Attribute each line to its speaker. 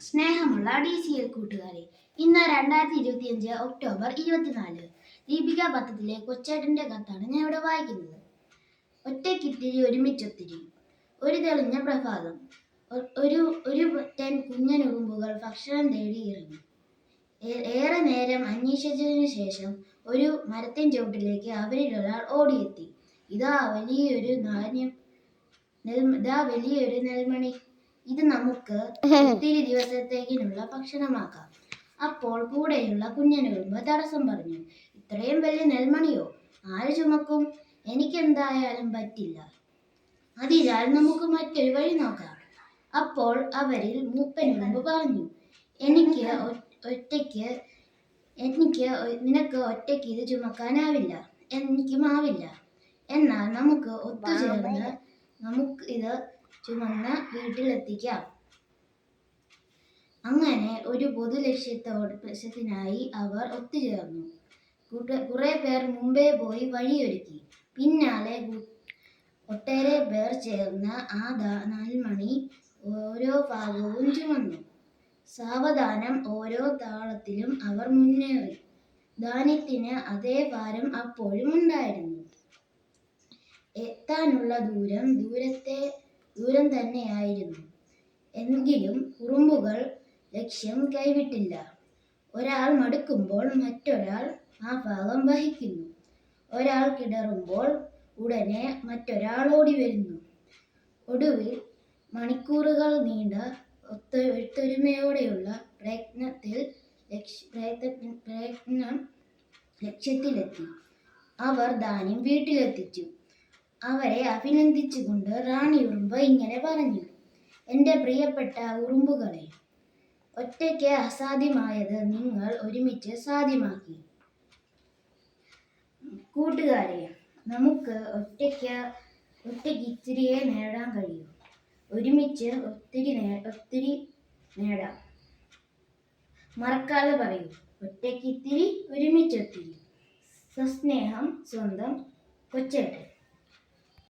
Speaker 1: സ്നേഹമുള്ള DCL കൂട്ടുകാരെ, ഇന്ന് 2025 ഒക്ടോബർ 24. ദീപിക പത്രത്തിലെ കൊച്ചേട്ടന്റെ കത്താണ് ഞാൻ ഇവിടെ വായിക്കുന്നത്. ഒറ്റയ്ക്കിത്തിരി ഒരുമിച്ചൊത്തിരി. ഒരു തെളിഞ്ഞ പ്രഭാതം. ഒരു പറ്റൻ കുഞ്ഞനുറുമ്പുകൾ ഭക്ഷണം തേടി ഇറങ്ങി. ഏറെ നേരം അന്വേഷിച്ചതിനു ശേഷം ഒരു മരത്തിൻ ചുവട്ടിലേക്ക് അവരിലൊരാൾ ഓടിയെത്തി. ഇതാ വലിയൊരു നെൽമണി, ഇത് നമുക്ക് ഒത്തിരി ദിവസത്തേക്കിനുള്ള ഭക്ഷണമാക്കാം. അപ്പോൾ കൂടെയുള്ള കുഞ്ഞനുറുമ്പ് തടസ്സം പറഞ്ഞു. ഇത്രയും വലിയ നെൽമണിയോ? ആര് ചുമക്കും? എനിക്കെന്തായാലും പറ്റില്ല. അതിനാൽ നമുക്ക് മറ്റൊരു വഴി നോക്കാം. അപ്പോൾ അവരിൽ മൂപ്പനുറുമ്പ് പറഞ്ഞു, നിനക്ക് ഒറ്റയ്ക്ക് ഇത് ചുമക്കാനാവില്ല, എനിക്കുമാവില്ല. എന്നാൽ നമുക്ക് ഒത്തുചേർന്ന് നമുക്ക് ഇത് ചുമന്ന് വീട്ടിലെത്തിക്കാം. അങ്ങനെ ഒരു പൊതു ലക്ഷ്യത്തിനായി അവർ ഒത്തുചേർന്നു. കുറെ പേർ മുമ്പേ പോയി വഴിയൊരുക്കി. പിന്നാലെ ഒട്ടേറെ പേർ ചേർന്ന് ആ നെൽമണി ഓരോ ഭാഗവും ചുമന്നു. സാവധാനം ഓരോ താളത്തിലും അവർ മുന്നേറി. ധാന്യത്തിന് അതേ ഭാരം അപ്പോഴും ഉണ്ടായിരുന്നു. എത്താനുള്ള ദൂരം തന്നെയായിരുന്നു. എങ്കിലും ഉറുമ്പുകൾ ലക്ഷ്യം കൈവിട്ടില്ല. ഒരാൾ മടുക്കുമ്പോൾ മറ്റൊരാൾ ആ ഭാഗം വഹിക്കുന്നു. ഒരാൾ കിടറുമ്പോൾ ഉടനെ മറ്റൊരാൾ ഓടി വരുന്നു. ഒടുവിൽ മണിക്കൂറുകൾ നീണ്ട ഒത്തൊരുമയോടെയുള്ള പ്രയത്നം ലക്ഷ്യത്തിലെത്തി. അവർ ധാന്യം വീട്ടിലെത്തിച്ചു. അവരെ അഭിനന്ദിച്ചുകൊണ്ട് റാണി ഉറുമ്പ് ഇങ്ങനെ പറഞ്ഞു: എൻ്റെ പ്രിയപ്പെട്ട ഉറുമ്പുകളെ, ഒറ്റയ്ക്ക് അസാധ്യമായത് നിങ്ങൾ ഒരുമിച്ച് സാധ്യമാക്കി. കൂട്ടുകാരെ, നമുക്ക് ഒറ്റയ്ക്ക് ഇത്തിരിയെ നേടാൻ കഴിയും. ഒരുമിച്ച് ഒത്തിരി നേടാം. മറക്കാതെ പറയൂ: ഒറ്റയ്ക്കിത്തിരി ഒരുമിച്ചൊത്തിരി. സസ്നേഹം, സ്വന്തം കൊച്ചേട്ടൻ.